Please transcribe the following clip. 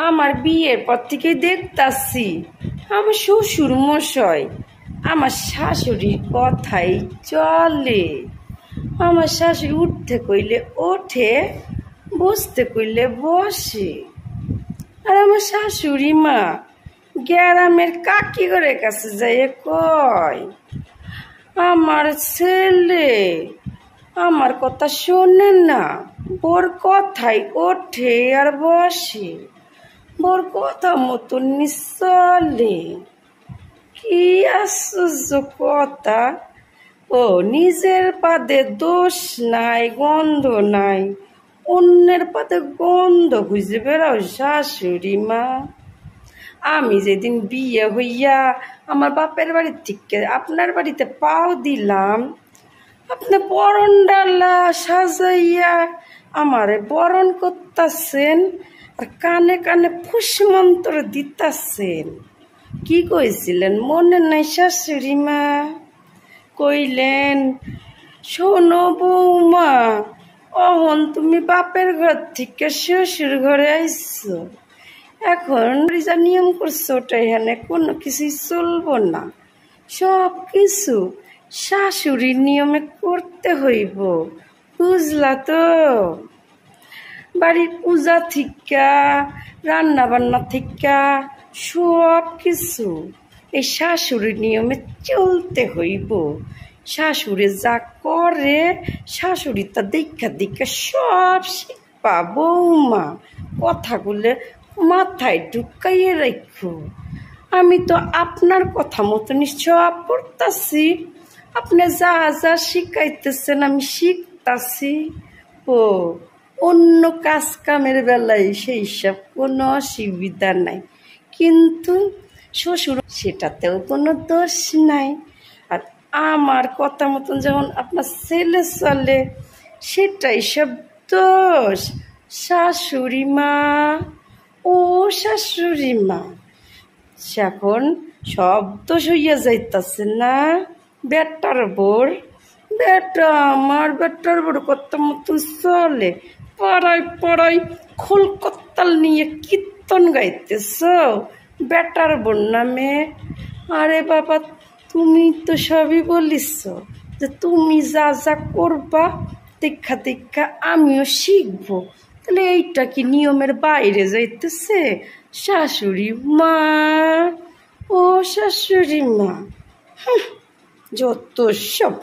আমার বিয়ের পর থেকেই দেখতাছি আমার শ্বশুর মশাই আমার শাশুড়ির কথাই চলে। আমার শাশুড়ি উঠতে কইলে ওঠে, বসতে কইলে বসে। আর আমার শাশুড়ি মা গ্রামের কাকি ঘরের কাছে যাইয়ে কয়, আমার ছেলে আমার কথা শোনে না, ওর কথাই ওঠে আর বসে, ওর কথা মতন চলে। কি আশ্চর্য কথা! ও নিজের পাদে দোষ নাই, গন্ধ নাই, অন্যের পাদে গন্ধ খুঁজে বেড়াও শাশুড়ি মা। আমি যেদিন বিয়ে হইয়া আমার বাপের বাড়ির থেকে আপনার বাড়িতে পাও দিলাম, আপনি বরণ ডালা সাজাইয়া আমারে বরণ করতেছেন আর কানে কানে ফুসমন্ত্র দিতেছেন। কি কইছিলেন মনে নাই শাশুড়ি মা? কইলেন, শোনো বৌমা, অহন তুমি বাপের ঘর থেকে শ্বশুর ঘরে আইছো, এখন যা নিয়ম করছো ওটা এখানে কোনো কিছুই চলবো না, সব কিছু শাশুড়ির নিয়মে করতে হইব, বুঝলা তো? বাড়ির পূজা থিকা, রান্না বান্না থিকা সব কিছু এই শাশুড়ির নিয়মে চলতে হইব। শাশুড়ি যা করে শাশুড়ি তা দেখা দেখা সব শিখবা বৌমা। কথাগুলো মাথায় ঢুকাইয়ে রাখো। আমি তো আপনার কথা মতো সব করতেছি, আপনি যা যা শিখাইতেছেন আমি শিখতাছি। ও অন্য কাজ কামের বেলায় সেই সব কোনো অসুবিধা নাই, কিন্তু শ্বশুর সেটাতেও কোনো দোষ নাই। আর আমার কথা মতন যখন আপনার ছেলে চলে সেটাই সব দোষ। শাশুড়ি মা, ও শাশুড়ি মা, এখন সব দোষ হইয়া যাইতাছে না বেটার বোর। বেটা আমার বেটার বোর কথা মতন চলে, পড়াই পড়াই খোলকত্তাল নিয়ে কীর্তন গাইতেছ বেটার বোর নামে। আরে বাবা, তুমি তো সবই বলিস যে তুমি যা যা করবা দেখা দেখা আমিও শিখবো, তাহলে এইটা কি নিয়মের বাইরে যাইতেছে? শাশুড়ি মা, ও শাশুড়ি মা, যত সব।